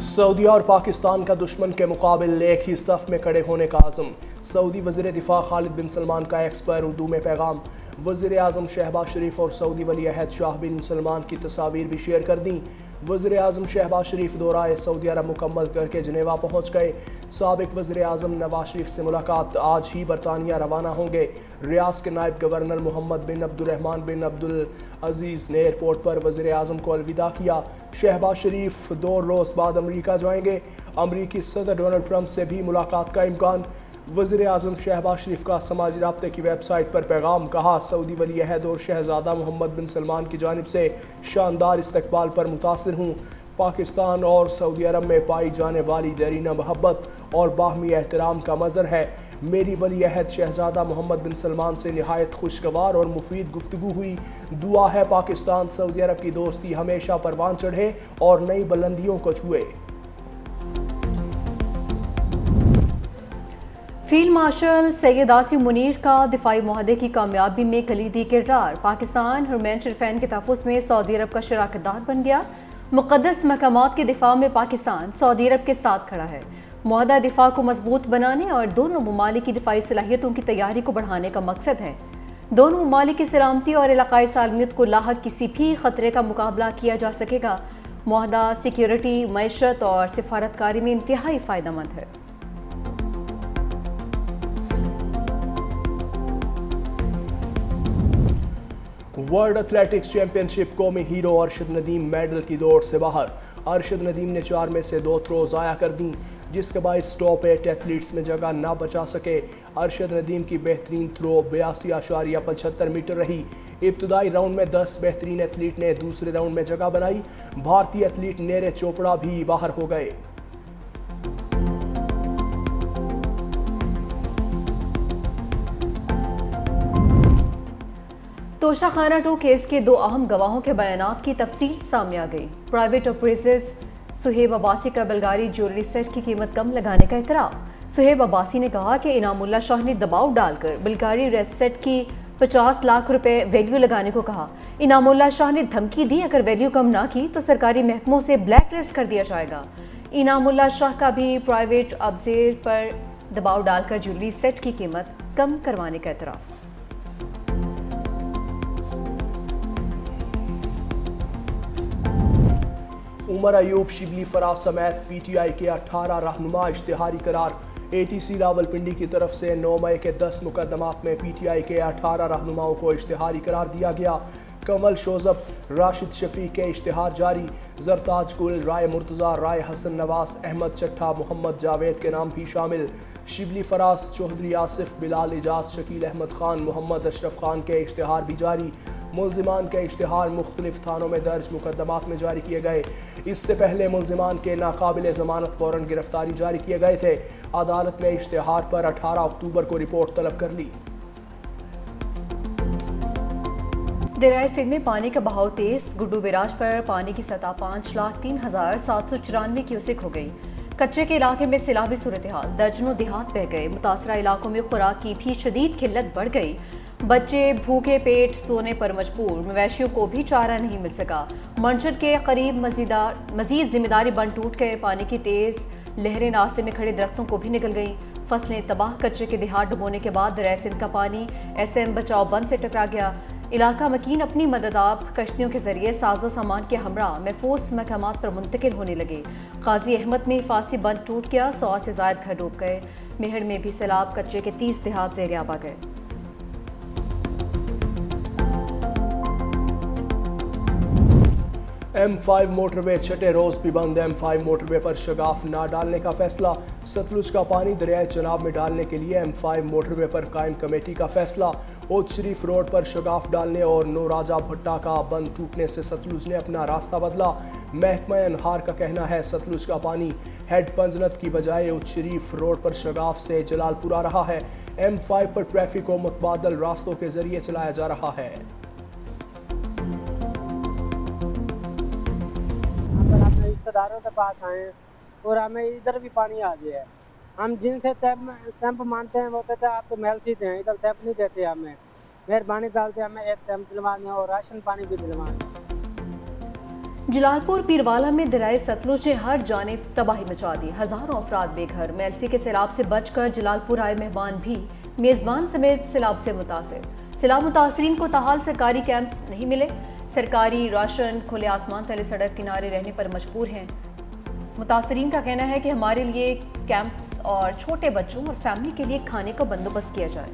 سعودی اور پاکستان کا دشمن کے مقابل ایک ہی صف میں کھڑے ہونے کا عزم۔ سعودی وزیر دفاع خالد بن سلمان کا ایکس پر اردو میں پیغام۔ وزیر اعظم شہباز شریف اور سعودی ولی عہد شاہ بن سلمان کی تصاویر بھی شیئر کر دیں۔ وزیر اعظم شہباز شریف دورہ سعودی عرب مکمل کر کے جنیوا پہنچ گئے۔ سابق وزیر اعظم نواز شریف سے ملاقات۔ آج ہی برطانیہ روانہ ہوں گے۔ ریاض کے نائب گورنر محمد بن عبد الرحمن بن عبد العزیز نے ایئرپورٹ پر وزیر اعظم کو الوداع کیا۔ شہباز شریف 2 روز بعد امریکہ جائیں گے۔ امریکی صدر ڈونلڈ ٹرمپ سے بھی ملاقات کا امکان۔ وزیر اعظم شہباز شریف کا سماجی رابطے کی ویب سائٹ پر پیغام۔ کہا، سعودی ولی عہد اور شہزادہ محمد بن سلمان کی جانب سے شاندار استقبال پر متاثر ہوں۔ پاکستان اور سعودی عرب میں پائی جانے والی دیرینہ محبت اور باہمی احترام کا مظہر ہے۔ میری ولی عہد شہزادہ محمد بن سلمان سے نہایت خوشگوار اور مفید گفتگو ہوئی۔ دعا ہے پاکستان سعودی عرب کی دوستی ہمیشہ پروان چڑھے اور نئی بلندیوں کو چھوئے۔ فیلڈ مارشل سید عاصم منیر کا دفاعی معاہدے کی کامیابی میں کلیدی کردار۔ پاکستان حرمین شریفین کے تحفظ میں سعودی عرب کا شراکت دار بن گیا۔ مقدس مقامات کے دفاع میں پاکستان سعودی عرب کے ساتھ کھڑا ہے۔ معاہدہ دفاع کو مضبوط بنانے اور دونوں ممالک کی دفاعی صلاحیتوں کی تیاری کو بڑھانے کا مقصد ہے۔ دونوں ممالک کی سلامتی اور علاقائی سالمیت کو لاحق کسی بھی خطرے کا مقابلہ کیا جا سکے گا۔ معاہدہ سیکیورٹی، معیشت اور سفارتکاری میں انتہائی فائدہ مند ہے۔ ورلڈ ایتھلیٹکس چیمپئن شپ قومی ہیرو ارشد ندیم میڈل کی دوڑ سے باہر۔ ارشد ندیم نے 4 میں سے 2 تھرو ضائع کر دیں، جس کے باعث ٹاپ 8 ایتھلیٹس میں جگہ نہ بچا سکے۔ ارشد ندیم کی بہترین تھرو 82.75 میٹر رہی۔ ابتدائی راؤنڈ میں 10 بہترین ایتھلیٹ نے دوسرے راؤنڈ میں جگہ بنائی۔ بھارتی ایتھلیٹ نیرج چوپڑا بھی باہر ہو گئے۔ توشہ خانہ 2 کیس کے 2 اہم گواہوں کے بیانات کی تفصیل سامنے آ گئی۔ پرائیویٹ اپریزر سہیب عباسی کا بلغاری جیولری سیٹ کی قیمت کم لگانے کا اعتراف۔ سہیب عباسی نے کہا کہ انعام اللہ شاہ نے دباؤ ڈال کر بلغاری ریس سیٹ کی 50 لاکھ روپے ویلیو لگانے کو کہا۔ انعام اللہ شاہ نے دھمکی دی اگر ویلیو کم نہ کی تو سرکاری محکموں سے بلیک لسٹ کر دیا جائے گا۔ انعام اللہ شاہ کا بھی پرائیویٹ اپریزر پر دباؤ ڈال کر جیولری سیٹ کی قیمت کم کروانے کا اعتراف۔ عمر ایوب شبلی فراز سمیت پی ٹی آئی کے 18 رہنما اشتہاری قرار۔ اے ٹی سی راولپنڈی کی طرف سے 9 مئی کے 10 مقدمات میں پی ٹی آئی کے 18 رہنماؤں کو اشتہاری قرار دیا گیا۔ کمل شوذب، راشد شفیق کے اشتہار جاری۔ زرتاج گل، رائے مرتضیٰ، رائے حسن نواز، احمد چٹھا، محمد جاوید کے نام بھی شامل۔ شبلی فراز، چودھری آصف، بلال اجاز، شکیل احمد خان، محمد اشرف خان کے اشتہار بھی جاری۔ ملزمان کے اشتہار مختلف تھانوں میں درج مقدمات میں جاری کیے گئے۔ اس سے پہلے ملزمان کے ناقابل ضمانت وارنٹ گرفتاری جاری کیے گئے تھے۔ عدالت نے اشتہار پر 18 اکتوبر کو رپورٹ طلب کر لی۔ دریائے سندھ میں پانی کا بہاؤ تیز۔ گڈو بیراج پر پانی کی سطح 5,03,794 کیوسک ہو گئی۔ کچے کے علاقے میں سیلابی صورتحال، درجنوں دیہات بہہ گئے۔ متاثرہ علاقوں میں خوراک کی بھی شدید قلت بڑھ گئی۔ بچے بھوکے پیٹ سونے پر مجبور، مویشیوں کو بھی چارہ نہیں مل سکا۔ منچر کے قریب مزید ذمہ داری بند ٹوٹ گئے۔ پانی کی تیز لہریں راستے میں کھڑے درختوں کو بھی نگل گئیں۔ فصلیں تباہ، کچے کے دیہات ڈبونے کے بعد دریائے سندھ کا پانی ایس ایم بچاؤ بند سے ٹکرا گیا۔ علاقہ مکین اپنی مدد آپ کشتیوں کے ذریعے ساز و سامان کے ہمراہ محفوظ مقامات پر منتقل ہونے لگے۔ قاضی احمد میں حفاظتی بند ٹوٹ گیا، 100 سے زائد گھر ڈوب گئے۔ مہڑ میں بھی سیلاب، کچے کے 30 دیہات زیر آب آ گئے۔ M5 موٹر وے چھٹے روز بھی بند۔ M5 موٹر وے پر شگاف نہ ڈالنے کا فیصلہ۔ ستلج کا پانی دریائے چناب میں ڈالنے کے لیے M5 موٹر وے پر قائم کمیٹی کا فیصلہ۔ اوت شریف روڈ پر شگاف ڈالنے اور نوراجہ بھٹا کا بند ٹوٹنے سے ستلج نے اپنا راستہ بدلا۔ محکمہ انہار کا کہنا ہے ستلج کا پانی ہیڈ پنجنت کی بجائے اوت شریف روڈ پر شگاف سے جلال پور آ رہا ہے۔ M5 پر ٹریفک کو متبادل راستوں کے ذریعے چلایا جا رہا ہے۔ رشتہ داروں کے پاس آئے ہیں اور ہمیں ادھر بھی پانی آ گیا ہے۔ ہم جن سے ٹیمپ مانتے ہیں وہ کہتے ہیں آپ تو محل سیدھے ہیں، ادھر ٹیمپ نہیں دیتے ہمیں۔ مہربانی ڈالتے ہمیں ایک ٹیمپ دلوا دیں اور راشن پانی بھی دلوا دیں۔ جلال پور پیروالا میں دریائے ستلج نے ہر جانب تباہی مچا دی. ہزاروں افراد بے گھر. میلسی کے سیلاب سے بچ کر جلال پور آئے مہمان بھی میزبان سمیت سیلاب سے متاثر. سیلاب متاثرین کو تاحال سرکاری کیمپس نہیں ملے. سرکاری راشن کھلے آسمان تلے سڑک کنارے رہنے پر مجبور ہیں. متاثرین کا کہنا ہے کہ ہمارے لیے کیمپس اور چھوٹے بچوں اور فیملی کے لیے کھانے کا بندوبست کیا جائے.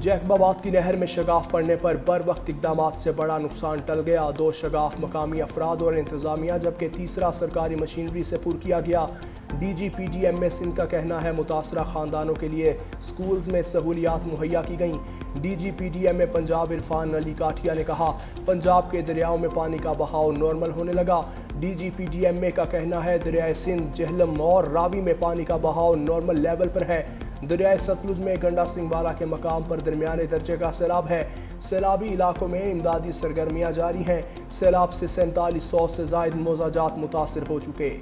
جیکب آباد کی نہر میں شگاف پڑنے پر بر وقت اقدامات سے بڑا نقصان ٹل گیا. 2 شگاف مقامی افراد اور انتظامیہ جبکہ تیسرا سرکاری مشینری سے پر کیا گیا. D G P D M Sindh کا کہنا ہے متاثرہ خاندانوں کے لیے سکولز میں سہولیات مہیا کی گئیں. D G P D M Punjab Irfan Ali Kathia نے کہا پنجاب کے دریاؤں میں پانی کا بہاؤ نارمل ہونے لگا. D G P D M کا کہنا ہے دریائے سندھ، جہلم اور راوی میں پانی کا بہاؤ نارمل لیول پر ہے. دریائے ستلج میں گنڈا سنگھ والا کے مقام پر درمیانے درجے کا سیلاب ہے. سیلابی علاقوں میں امدادی سرگرمیاں جاری ہیں. سیلاب سے 4700 سے زائد موضع جات متاثر ہو چکے.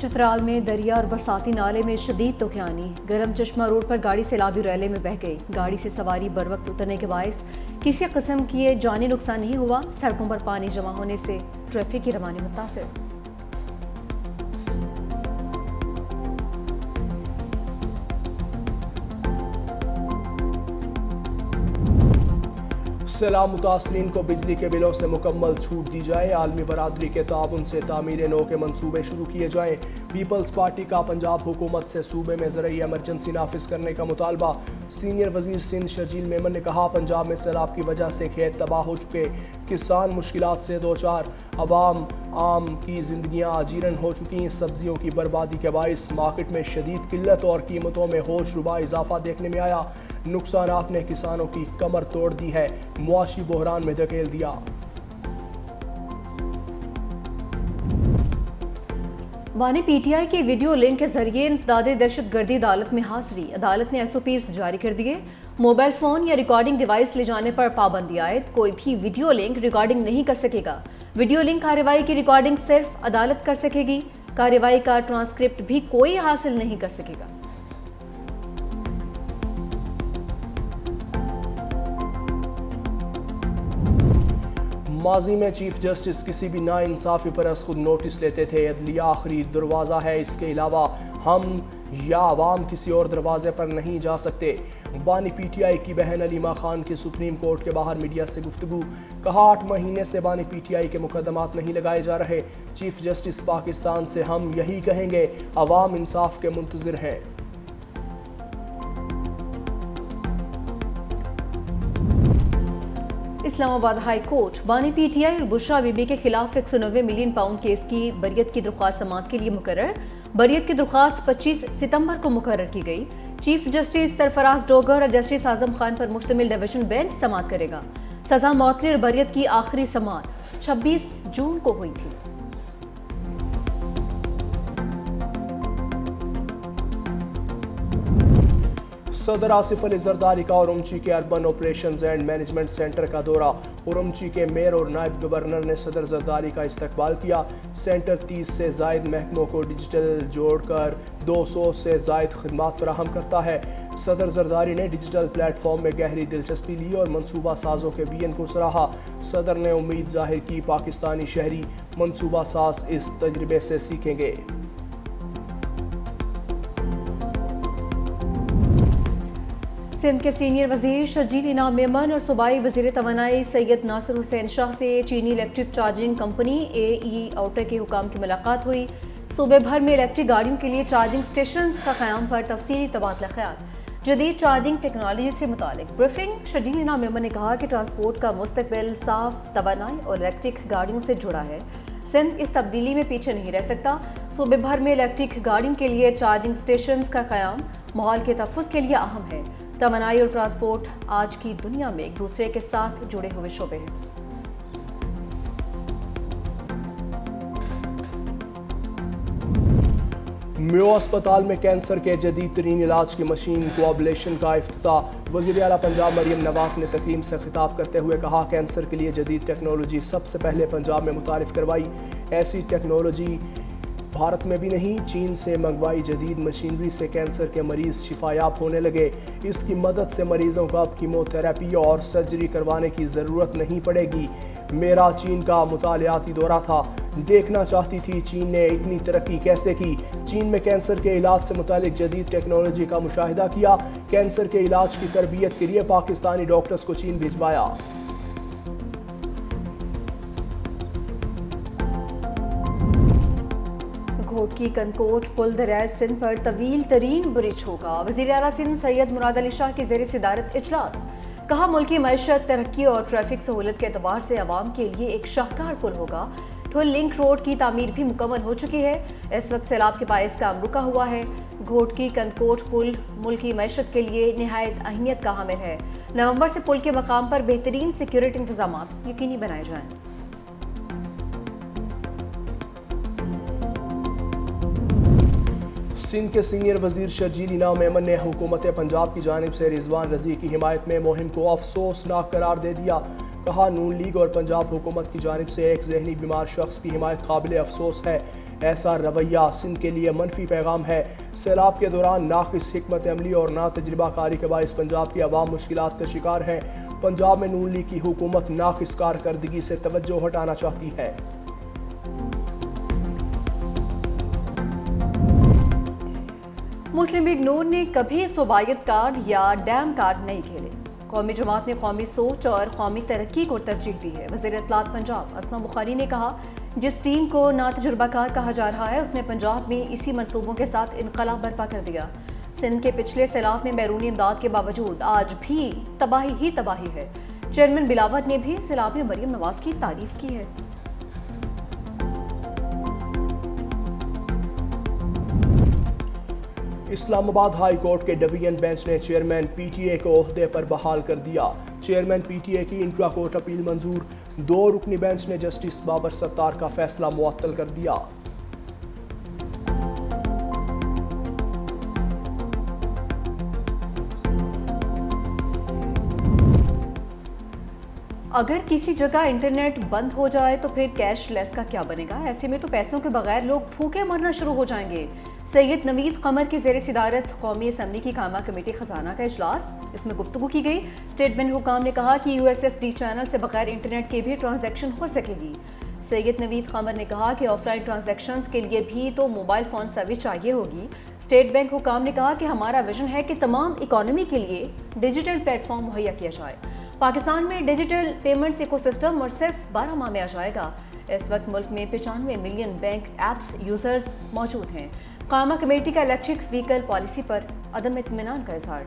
چترال میں دریا اور برساتی نالے میں شدید طوفانی. گرم چشمہ روڈ پر گاڑی سیلابی ریلے میں بہہ گئی. گاڑی سے سواری بر وقت اترنے کے باعث کسی قسم کی جانی نقصان نہیں ہوا. سڑکوں پر پانی جمع ہونے سے ٹریفک کی روانی متاثر. سیلاب متاثرین کو بجلی کے بلوں سے مکمل چھوٹ دی جائے. عالمی برادری کے تعاون سے تعمیر نو کے منصوبے شروع کیے جائیں. پیپلز پارٹی کا پنجاب حکومت سے صوبے میں زرعی ایمرجنسی نافذ کرنے کا مطالبہ. سینئر وزیر سندھ شرجیل میمن نے کہا پنجاب میں سیلاب کی وجہ سے کھیت تباہ ہو چکے، کسان مشکلات سے دوچار، عوام عام کی زندگیاں اجیرن ہو چکی. سبزیوں کی بربادی کے باعث مارکیٹ میں شدید قلت اور قیمتوں میں ہوش ربا اضافہ دیکھنے میں آیا. نقصانات نے کسانوں کی کمر توڑ دی ہے، معاشی بحران میں دھکیل دیا. بانی پی ٹی آئی کی ویڈیو لنک کے ذریعے انسداد دہشت گردی عدالت میں حاضری. عدالت نے ایس او پیز جاری کر دیے. موبائل فون یا ریکارڈنگ ڈیوائس لے جانے پر پابندی عائد. کوئی بھی ویڈیو لنک ریکارڈنگ نہیں کر سکے گا. ویڈیو لنک کارروائی کی ریکارڈنگ صرف عدالت کر سکے گی. کارروائی کا ٹرانسکرپٹ بھی کوئی حاصل نہیں کر سکے گا. ماضی میں چیف جسٹس کسی بھی ناانصافی پر از خود نوٹس لیتے تھے. عدلیہ آخری دروازہ ہے، اس کے علاوہ ہم یا عوام کسی اور دروازے پر نہیں جا سکتے. بانی پی ٹی آئی کی بہن علیمہ خان کی سپریم کورٹ کے باہر میڈیا سے گفتگو. کہا 8 مہینے سے بانی پی ٹی آئی کے مقدمات نہیں لگائے جا رہے. چیف جسٹس پاکستان سے ہم یہی کہیں گے، عوام انصاف کے منتظر ہیں. اسلام آباد ہائی کورٹ بانی پی ٹی آئی اور بشرا بی بی کے خلاف 190 ملین پاؤنڈ کیس کی بریت کی درخواست سماعت کے لیے مقرر. بریت کی درخواست 25 ستمبر کو مقرر کی گئی. چیف جسٹس سرفراز ڈوگر اور جسٹس اعظم خان پر مشتمل ڈویژن بینچ سماعت کرے گا. سزا معطلی اور بریت کی آخری سماعت 26 جون کو ہوئی تھی. صدر آصف علی زرداری کا اورمچی کے urban operations and management centre کا دورہ. اورمچی کے میئر اور نائب گورنر نے صدر زرداری کا استقبال کیا. سینٹر 30 سے زائد محکموں کو ڈیجیٹل جوڑ کر 200 سے زائد خدمات فراہم کرتا ہے. صدر زرداری نے ڈیجیٹل پلیٹ فارم میں گہری دلچسپی لی اور منصوبہ سازوں کے وژن کو سراہا. صدر نے امید ظاہر کی پاکستانی شہری منصوبہ ساز اس تجربے سے سیکھیں گے. سندھ کے سینئر وزیر شرجیل انعام میمن اور صوبائی وزیر توانائی سید ناصر حسین شاہ سے چینی الیکٹرک چارجنگ کمپنی AE اوٹے کے حکام کی ملاقات ہوئی. صوبے بھر میں الیکٹرک گاڑیوں کے لیے چارجنگ سٹیشنز کا قیام پر تفصیلی تبادلہ خیال. جدید چارجنگ ٹیکنالوجی سے متعلق بریفنگ. شرجیل انعام میمن نے کہا کہ ٹرانسپورٹ کا مستقبل صاف توانائی اور الیکٹرک گاڑیوں سے جڑا ہے. سندھ اس تبدیلی میں پیچھے نہیں رہ سکتا. صوبے بھر میں الیکٹرک گاڑیوں کے لیے چارجنگ سٹیشنز کا قیام ماحول کے تحفظ کے لیے اہم ہے. توانائی اور ٹرانسپورٹ آج کی دنیا میں ایک دوسرے کے ساتھ جڑے ہوئے شعبے ہیں. میو اسپتال میں کینسر کے جدید ترین علاج کی مشین کوابلیشن کا افتتاح. وزیر اعلیٰ پنجاب مریم نواز نے تقریب سے خطاب کرتے ہوئے کہا کینسر کے لیے جدید ٹیکنالوجی سب سے پہلے پنجاب میں متعارف کروائی. ایسی ٹیکنالوجی بھارت میں بھی نہیں، چین سے منگوائی جدید مشینری سے کینسر کے مریض شفایاب ہونے لگے۔ اس کی مدد سے مریضوں کو اب کیمو تھراپی اور سرجری کروانے کی ضرورت نہیں پڑے گی۔ میرا چین کا مطالعاتی دورہ تھا، دیکھنا چاہتی تھی چین نے اتنی ترقی کیسے کی۔ چین میں کینسر کے علاج سے متعلق جدید ٹیکنالوجی کا مشاہدہ کیا، کینسر کے علاج کی تربیت کے لیے پاکستانی ڈاکٹرز کو چین بھجوایا۔ گھوٹکی کنکوٹ پل دریائے سندھ پر طویل ترین برج ہوگا۔ وزیر اعلیٰ سندھ سید مراد علی شاہ کی زیر صدارت اجلاس۔ کہا ملکی معیشت، ترقی اور ٹریفک سہولت کے اعتبار سے عوام کے لیے ایک شاہکار پل ہوگا۔ ٹھول لنک روڈ کی تعمیر بھی مکمل ہو چکی ہے۔ اس وقت سیلاب کے باعث کام رکا ہوا ہے۔ گھوٹکی کنکوٹ پل ملکی معیشت کے لیے نہایت اہمیت کا حامل ہے۔ نومبر سے پل کے مقام پر بہترین سیکیورٹی انتظامات یقینی بنائے جائیں۔ سندھ کے سینئر وزیر شرجیل انعام میمن نے حکومت پنجاب کی جانب سے رضوان رضی کی حمایت میں مہم کو افسوسناک قرار دے دیا۔ کہا نون لیگ اور پنجاب حکومت کی جانب سے ایک ذہنی بیمار شخص کی حمایت قابل افسوس ہے۔ ایسا رویہ سندھ کے لیے منفی پیغام ہے۔ سیلاب کے دوران ناقص حکمت عملی اور نا تجربہ کاری کے باعث پنجاب کی عوام مشکلات کا شکار ہیں۔ پنجاب میں نون لیگ کی حکومت ناقص کارکردگی سے توجہ ہٹانا چاہتی ہے۔ مسلم لیگ نون نے کبھی صوبائیت کارڈ یا ڈیم کارڈ نہیں کھیلے۔ قومی جماعت نے قومی سوچ اور قومی ترقی کو ترجیح دی ہے۔ وزیر اطلاعات پنجاب اسما بخاری نے کہا جس ٹیم کو ناتجربہ کار کہا جا رہا ہے اس نے پنجاب میں اسی منصوبوں کے ساتھ انقلاب برپا کر دیا۔ سندھ کے پچھلے سیلاب میں بیرونی امداد کے باوجود آج بھی تباہی ہی تباہی ہے۔ چیئرمین بلاول نے بھی سیلاب میں مریم نواز کی تعریف کی ہے۔ اسلام آباد ہائی کورٹ کے ڈویژن بینچ نے چیئرمین پی ٹی اے کو عہدے پر بحال کر دیا۔ چیئرمین پی ٹی اے کی انٹرا کورٹ اپیل منظور، 2 رکنی بینچ نے جسٹس بابر ستار کا فیصلہ معطل کر دیا۔ اگر کسی جگہ انٹرنیٹ بند ہو جائے تو پھر کیش لیس کا کیا بنے گا؟ ایسے میں تو پیسوں کے بغیر لوگ بھوکے مرنا شروع ہو جائیں گے۔ سید نوید قمر کی زیر صدارت قومی اسمبلی کی قائمہ کمیٹی خزانہ کا اجلاس، اس میں گفتگو کی گئی۔ اسٹیٹ بینک حکام نے کہا کہ USSD چینل سے بغیر انٹرنیٹ کے بھی ٹرانزیکشن ہو سکے گی۔ سید نوید قمر نے کہا کہ آف لائن ٹرانزیکشنز کے لیے بھی تو موبائل فون سروس چاہیے ہوگی۔ اسٹیٹ بینک حکام نے کہا کہ ہمارا ویژن ہے کہ تمام اکانومی کے لیے ڈیجیٹل پلیٹ فارم مہیا کیا جائے۔ پاکستان میں ڈیجیٹل پیمنٹس ایکو سسٹم اور صرف 12 ماہ میں آ جائے گا۔ اس وقت ملک میں 95 ملین بینک ایپس یوزرز موجود ہیں۔ قائمہ کمیٹی کا الیکٹرک وہیکل پالیسی پر عدم اطمینان کا اظہار۔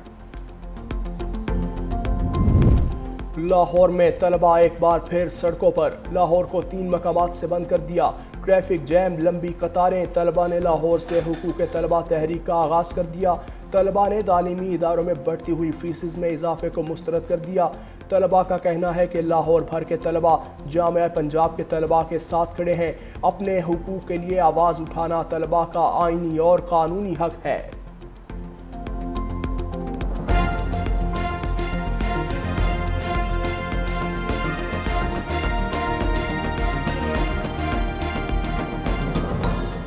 لاہور میں طلباء ایک بار پھر سڑکوں پر، لاہور کو 3 مقامات سے بند کر دیا۔ ٹریفک جیم، لمبی قطاریں، طلباء نے لاہور سے حقوق طلباء تحریک کا آغاز کر دیا۔ طلباء نے تعلیمی اداروں میں بڑھتی ہوئی فیسز میں اضافے کو مسترد کر دیا۔ طلباء کا کہنا ہے کہ لاہور بھر کے طلباء جامعہ پنجاب کے طلباء کے ساتھ کھڑے ہیں۔ اپنے حقوق کے لیے آواز اٹھانا طلباء کا آئینی اور قانونی حق ہے۔